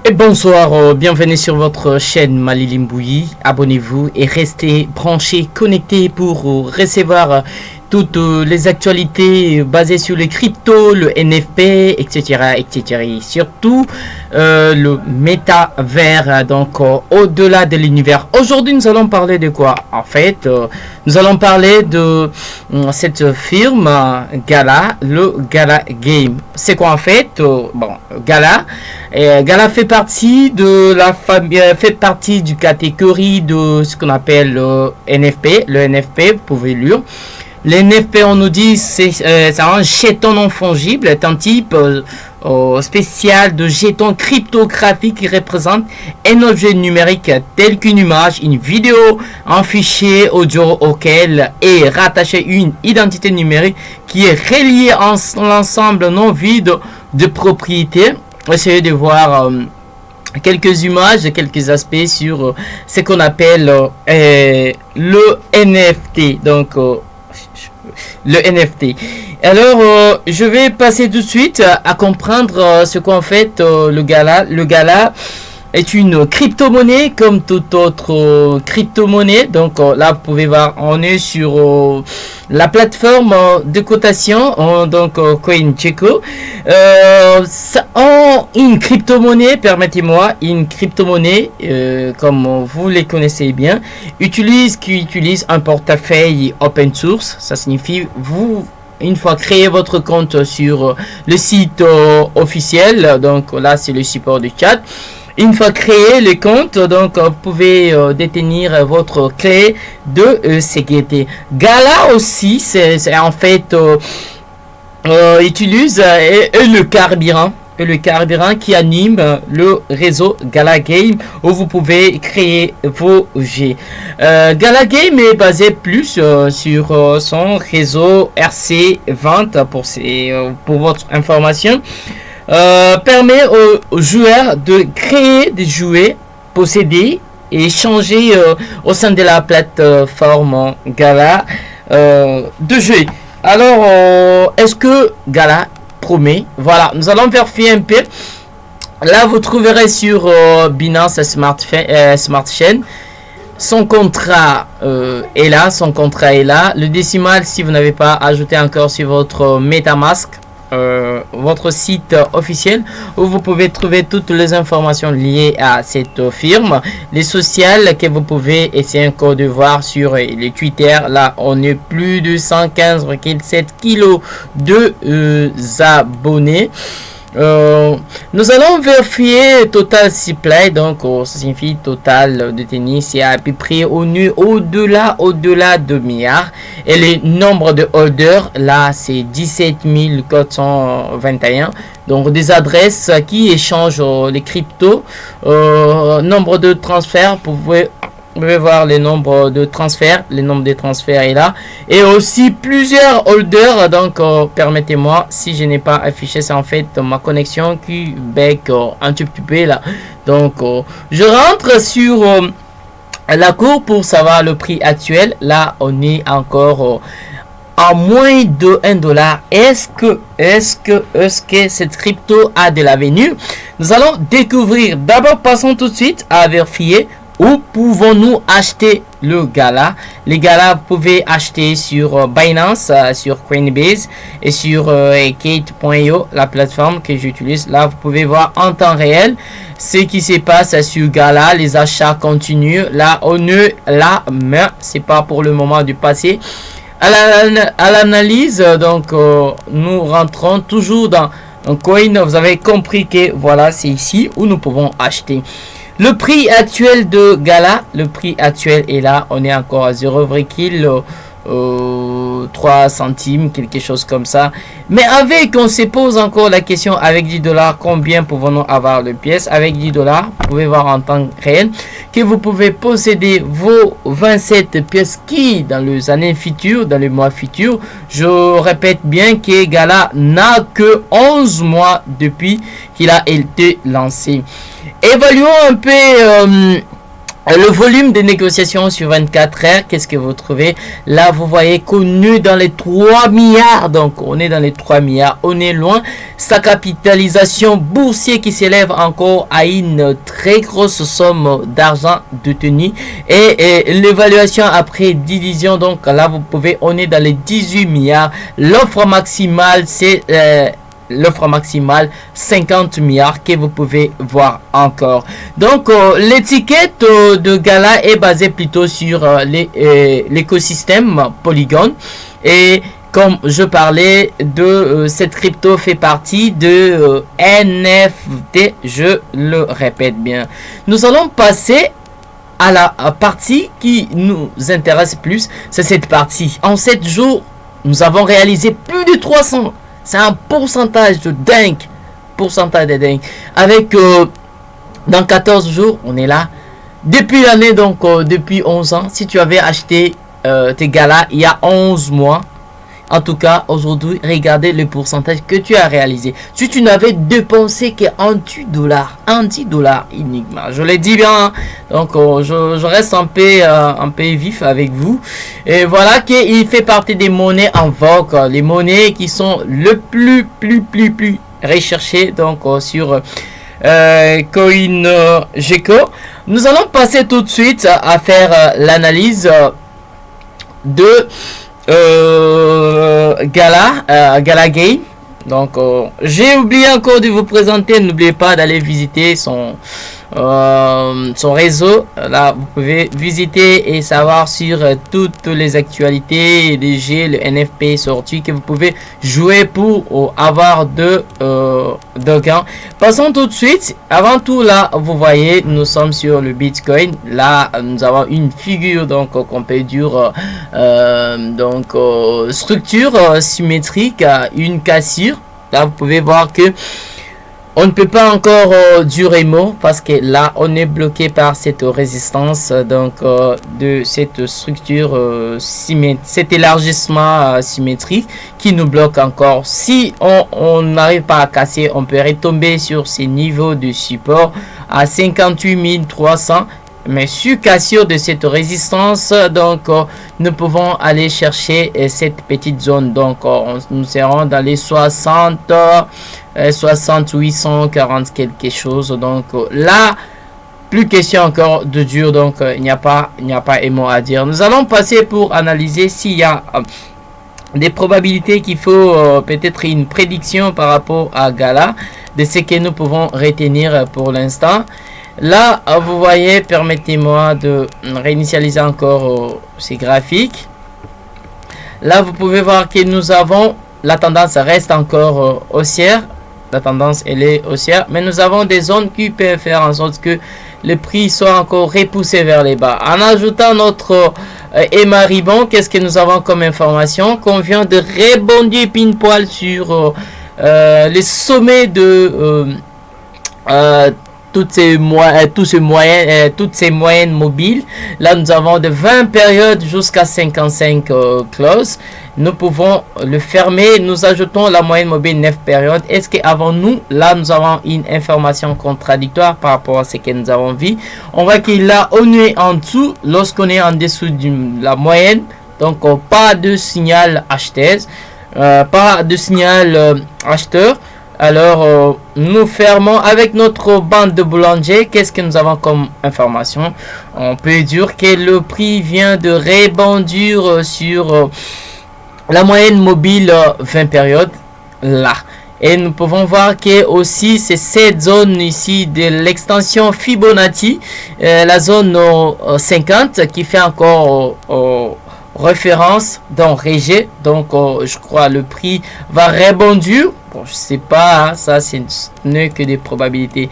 Et bonsoir, bienvenue sur votre chaîne Malilimboui. Abonnez-vous et restez branchés, connectés pour recevoir toutes les actualités basées sur les cryptos, le NFP, etc. etc. Et surtout le métavers, donc au-delà de l'univers. Aujourd'hui, nous allons parler de quoi? En fait, nous allons parler de cette firme Gala, le Gala Game. C'est quoi en fait? Bon, Gala. Gala fait partie de la famille, fait partie du catégorie de ce qu'on appelle le NFP. Le NFP, vous pouvez lire. Les NFP, on nous dit, c'est un jeton non fongible, est un type spécial de jeton cryptographique qui représente un objet numérique tel qu'une image, une vidéo, un fichier audio auquel est rattachée une identité numérique qui est reliée à l'ensemble non vide de propriétés. Essayez de voir quelques images, quelques aspects sur ce qu'on appelle le NFT. Donc, le NFT. Alors, je vais passer tout de suite à comprendre ce qu'en fait le Gala. Le Gala est une crypto-monnaie comme toute autre crypto-monnaie. Donc là, vous pouvez voir, on est sur la plateforme de cotation, donc CoinGecko. Une crypto-monnaie, permettez-moi, une crypto-monnaie, comme vous les connaissez bien, qui utilise un portefeuille open source. Ça signifie vous. Une fois créé votre compte sur le site officiel, donc là c'est le support du chat. Une fois créé le compte, donc vous pouvez détenir votre clé de sécurité. Gala aussi, c'est en fait utilise le carburant. Le carburant qui anime le réseau Gala Game où vous pouvez créer vos jeux. Gala Game est basé plus sur son réseau RC20 pour votre information. Permet aux joueurs de créer des jouets, posséder et échanger au sein de la plateforme Gala de jeux. Alors, est-ce que Gala promet? Voilà, nous allons vérifier un peu. Là, vous trouverez sur Binance Smart Chain. Son contrat est là. Son contrat est là. Le décimal, si vous n'avez pas ajouté encore sur votre MetaMask, votre site officiel où vous pouvez trouver toutes les informations liées à cette firme, les sociales que vous pouvez essayer encore de voir sur les Twitter. Là on est plus de 115,7 kilos de abonnés. Nous allons vérifier total supply, donc ça signifie total de tennis, c'est à peu près au-delà de milliards, et le nombre de holders là c'est 17 421, donc des adresses qui échangent les cryptos. Nombre de transferts, vous pouvez voir le nombre de transferts. Le nombre de transferts est là. Et aussi plusieurs holders. Donc, permettez-moi, si je n'ai pas affiché, c'est en fait ma connexion qui bug un petit peu là. Donc, je rentre sur la cour pour savoir le prix actuel. Là, on est encore à moins de 1 dollar. Est-ce que cette crypto a de l'avenir? Nous allons découvrir. D'abord, passons tout de suite à vérifier. Où pouvons-nous acheter le Gala? Les Gala, vous pouvez acheter sur Binance, sur Coinbase et sur Kate.io, la plateforme que j'utilise. Là, vous pouvez voir en temps réel ce qui se passe sur Gala. Les achats continuent. Là, on est là, mais c'est pas pour le moment du passé. À l'analyse, donc, nous rentrons toujours dans un coin. Vous avez compris que voilà, c'est ici où nous pouvons acheter. Le prix actuel de Gala, le prix actuel est là, on est encore à 0,3 centimes, quelque chose comme ça. Mais avec, on se pose encore la question, avec 10 dollars, combien pouvons-nous avoir de pièces? Avec 10 dollars, vous pouvez voir en temps réel que vous pouvez posséder vos 27 pièces qui, dans les années futures, dans les mois futurs, je répète bien que Gala n'a que 11 mois depuis qu'il a été lancé. Évaluons un peu Le volume de négociations sur 24 heures, qu'est-ce que vous trouvez? Là, vous voyez qu'on est dans les 3 milliards. Donc, on est dans les 3 milliards. On est loin. Sa capitalisation boursière qui s'élève encore à une très grosse somme d'argent détenue. Et l'évaluation après division, donc là, vous pouvez, on est dans les 18 milliards. L'offre maximale, c'est... l'offre maximale 50 milliards que vous pouvez voir encore. Donc l'étiquette de Gala est basée plutôt sur l'écosystème Polygon, et comme je parlais de cette crypto fait partie de NFT, je le répète bien. Nous allons passer à la partie qui nous intéresse plus, c'est cette partie. En 7 jours, nous avons réalisé plus de 300. C'est un pourcentage de dingue. Pourcentage de dingue. Avec dans 14 jours, on est là. Depuis l'année, donc depuis 11 ans. Si tu avais acheté tes galas il y a 11 mois. En tout cas, aujourd'hui, regardez le pourcentage que tu as réalisé. Si tu n'avais dépensé qu'un 10 $, uniquement. Je l'ai dit bien. Hein? Donc, je reste un peu vif avec vous. Et voilà qu'il fait partie des monnaies en vogue. Les monnaies qui sont le plus recherchées. Donc, sur CoinGecko. Nous allons passer tout de suite à faire l'analyse de... Gala Game. Donc j'ai oublié encore de vous présenter. N'oubliez pas d'aller visiter son réseau. Là vous pouvez visiter et savoir sur toutes les actualités, les jeux, le NFP sorti que vous pouvez jouer pour avoir de gains. Passons tout de suite. Avant tout, là vous voyez, nous sommes sur le Bitcoin. Là nous avons une figure, donc qu'on peut dire structure symétrique, une cassure. Là vous pouvez voir que on ne peut pas encore durer mot, parce que là on est bloqué par cette résistance de cette structure cet élargissement symétrique qui nous bloque encore. Si on n'arrive pas à casser, on peut retomber sur ces niveaux de support à 58 300. Mais sur cassure de cette résistance, donc nous pouvons aller chercher cette petite zone. Donc nous serons dans les 60 840 quelque chose. Donc là, plus question encore de dur. Donc il n'y a pas un mot à dire. Nous allons passer pour analyser s'il y a des probabilités, qu'il faut peut-être une prédiction par rapport à Gala de ce que nous pouvons retenir pour l'instant. Là, vous voyez, permettez-moi de réinitialiser encore ces graphiques. Là, vous pouvez voir que nous avons, la tendance reste encore haussière. La tendance, elle est haussière. Mais nous avons des zones qui peuvent faire en sorte que le prix soit encore repoussé vers les bas. En ajoutant notre EMA Ribbon, qu'est-ce que nous avons comme information? Qu'on vient de rebondir pile poil sur les sommets de... toutes ces moyennes mobiles. Là nous avons de 20 périodes jusqu'à 55 closes. Nous pouvons le fermer. Nous ajoutons la moyenne mobile 9 périodes. Est-ce qu'avant nous, là nous avons une information contradictoire par rapport à ce que nous avons vu? On voit qu'il là on est en dessous. Lorsqu'on est en dessous de la moyenne, donc pas de signal acheteuse, pas de signal acheteur. Alors, nous fermons avec notre bande de boulanger. Qu'est-ce que nous avons comme information? On peut dire que le prix vient de rebondir sur la moyenne mobile 20 périodes là. Et nous pouvons voir que aussi c'est cette zone ici de l'extension Fibonacci, la zone 50 qui fait encore référence dans Régé. Donc je crois le prix va rebondir. Bon, je sais pas, hein, ça ce n'est que des probabilités.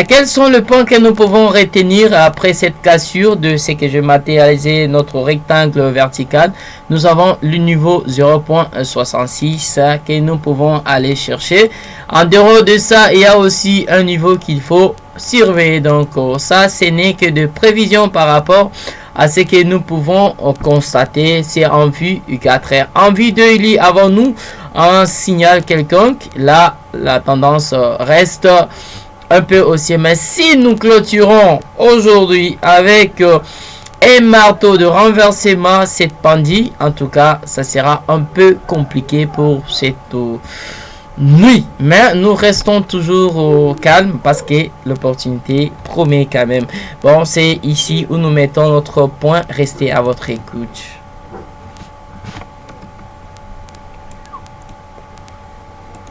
Quels sont les points que nous pouvons retenir après cette cassure de ce que je matérialisé notre rectangle vertical? Nous avons le niveau 0.66 que nous pouvons aller chercher. En dehors de ça, il y a aussi un niveau qu'il faut surveiller. Donc ça, ce n'est que de prévisions par rapport à ce que nous pouvons constater. C'est en vue 4 heures. En vue 2, il y a avant nous un signal quelconque. Là, la tendance reste un peu aussi. Mais si nous clôturons aujourd'hui avec un marteau de renversement, cette bandit, en tout cas, ça sera un peu compliqué pour cette nuit. Mais nous restons toujours au calme parce que l'opportunité promet quand même. Bon, c'est ici où nous mettons notre point. Restez à votre écoute.